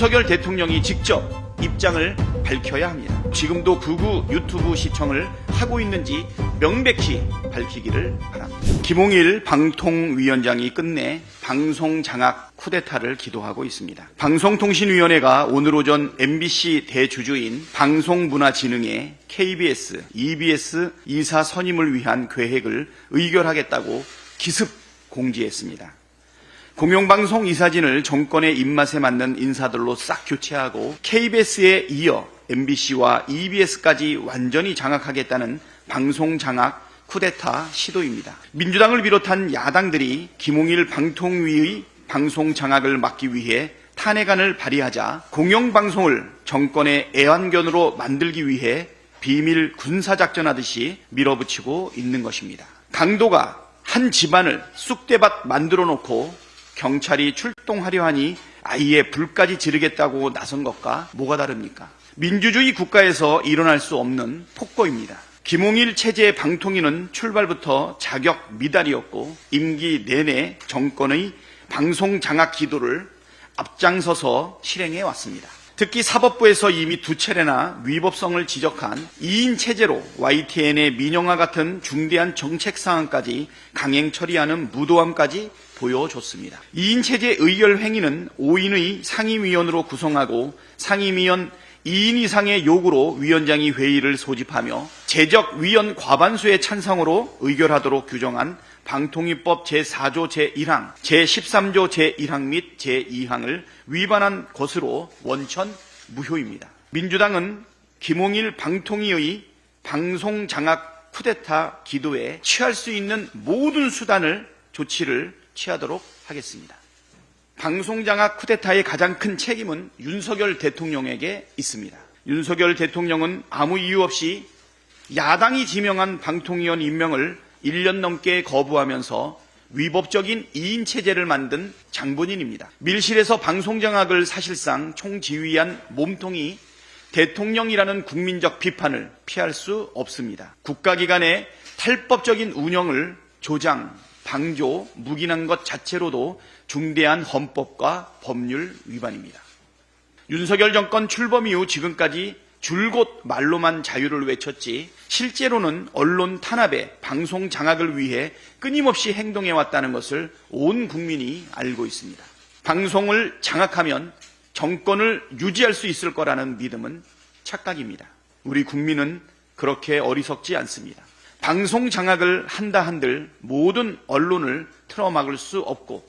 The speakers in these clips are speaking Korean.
윤석열 대통령이 직접 입장을 밝혀야 합니다. 지금도 극우 유튜브 시청을 하고 있는지 명백히 밝히기를 바랍니다. 김홍일 방통위원장이 끝내 방송장악 쿠데타를 기도하고 있습니다. 방송통신위원회가 오늘 오전 MBC 대주주인 방송문화진흥회 KBS, EBS 이사 선임을 위한 계획을 의결하겠다고 기습 공지했습니다. 공영방송 이사진을 정권의 입맛에 맞는 인사들로 싹 교체하고 KBS에 이어 MBC와 EBS까지 완전히 장악하겠다는 방송장악 쿠데타 시도입니다. 민주당을 비롯한 야당들이 김홍일 방통위의 방송장악을 막기 위해 탄핵안을 발의하자 공영방송을 정권의 애완견으로 만들기 위해 비밀 군사작전하듯이 밀어붙이고 있는 것입니다. 강도가 한 집안을 쑥대밭 만들어 놓고 경찰이 출동하려 하니 아예 불까지 지르겠다고 나선 것과 뭐가 다릅니까? 민주주의 국가에서 일어날 수 없는 폭거입니다. 김홍일 체제의 방통위는 출발부터 자격 미달이었고 임기 내내 정권의 방송 장악 기도를 앞장서서 실행해 왔습니다. 특히 사법부에서 이미 2차례나 위법성을 지적한 2인 체제로 YTN의 민영화 같은 중대한 정책 사항까지 강행 처리하는 무도함까지 보여줬습니다. 2인 체제 의결 행위는 5인의 상임위원으로 구성하고 상임위원 2인 이상의 요구로 위원장이 회의를 소집하며 제적위원 과반수의 찬성으로 의결하도록 규정한 방통위법 제4조 제1항, 제13조 제1항 및 제2항을 위반한 것으로 원천 무효입니다. 민주당은 김홍일 방통위의 방송장악 쿠데타 기도에 취할 수 있는 모든 수단을 조치를 취하도록 하겠습니다. 방송장악 쿠데타의 가장 큰 책임은 윤석열 대통령에게 있습니다. 윤석열 대통령은 아무 이유 없이 야당이 지명한 방통위원 임명을 1년 넘게 거부하면서 위법적인 2인 체제를 만든 장본인입니다. 밀실에서 방송장악을 사실상 총지휘한 몸통이 대통령이라는 국민적 비판을 피할 수 없습니다. 국가기관의 탈법적인 운영을 조장, 방조, 묵인한 것 자체로도 중대한 헌법과 법률 위반입니다. 윤석열 정권 출범 이후 지금까지 줄곧 말로만 자유를 외쳤지 실제로는 언론 탄압에 방송 장악을 위해 끊임없이 행동해왔다는 것을 온 국민이 알고 있습니다. 방송을 장악하면 정권을 유지할 수 있을 거라는 믿음은 착각입니다. 우리 국민은 그렇게 어리석지 않습니다. 방송 장악을 한다 한들 모든 언론을 틀어막을 수 없고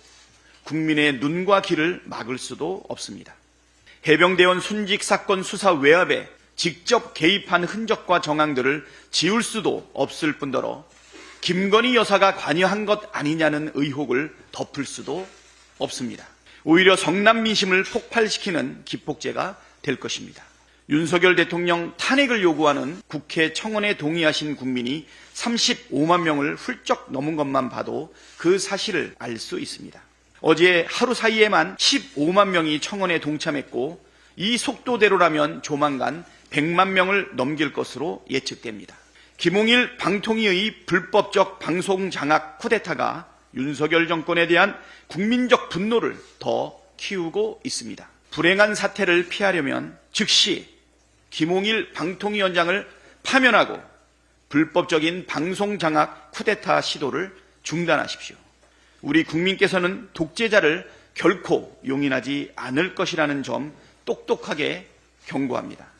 국민의 눈과 귀를 막을 수도 없습니다. 해병대원 순직 사건 수사 외압에 직접 개입한 흔적과 정황들을 지울 수도 없을 뿐더러 김건희 여사가 관여한 것 아니냐는 의혹을 덮을 수도 없습니다. 오히려 성남 민심을 폭발시키는 기폭제가 될 것입니다. 윤석열 대통령 탄핵을 요구하는 국회 청원에 동의하신 국민이 35만 명을 훌쩍 넘은 것만 봐도 그 사실을 알 수 있습니다. 어제 하루 사이에만 15만 명이 청원에 동참했고 이 속도대로라면 조만간 100만 명을 넘길 것으로 예측됩니다. 김홍일 방통위의 불법적 방송 장악 쿠데타가 윤석열 정권에 대한 국민적 분노를 더 키우고 있습니다. 불행한 사태를 피하려면 즉시 김홍일 방통위원장을 파면하고 불법적인 방송 장악 쿠데타 시도를 중단하십시오. 우리 국민께서는 독재자를 결코 용인하지 않을 것이라는 점 똑똑하게 경고합니다.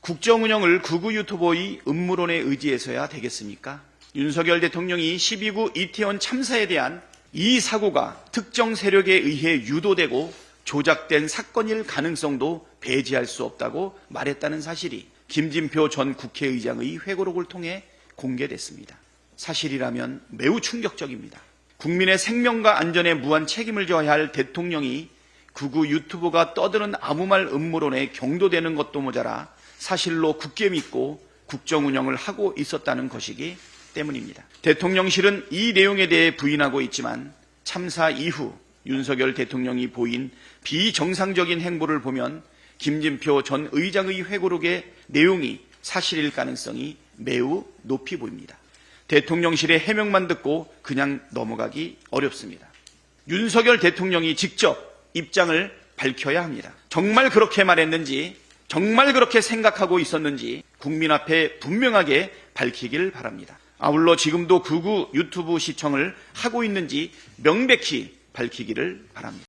국정운영을 극우 유튜버의 음모론에 의지해서야 되겠습니까? 윤석열 대통령이 12구 이태원 참사에 대한 이 사고가 특정 세력에 의해 유도되고 조작된 사건일 가능성도 배제할 수 없다고 말했다는 사실이 김진표 전 국회의장의 회고록을 통해 공개됐습니다. 사실이라면 매우 충격적입니다. 국민의 생명과 안전에 무한 책임을 져야 할 대통령이 극우 유튜버가 떠드는 아무 말 음모론에 경도되는 것도 모자라 사실로 굳게 믿고 국정운영을 하고 있었다는 것이기 때문입니다. 대통령실은 이 내용에 대해 부인하고 있지만 참사 이후 윤석열 대통령이 보인 비정상적인 행보를 보면 김진표 전 의장의 회고록의 내용이 사실일 가능성이 매우 높이 보입니다. 대통령실의 해명만 듣고 그냥 넘어가기 어렵습니다. 윤석열 대통령이 직접 입장을 밝혀야 합니다. 정말 그렇게 말했는지, 정말 그렇게 생각하고 있었는지 국민 앞에 분명하게 밝히길 바랍니다. 아울러 지금도 극우 유튜브 시청을 하고 있는지 명백히 밝히기를 바랍니다.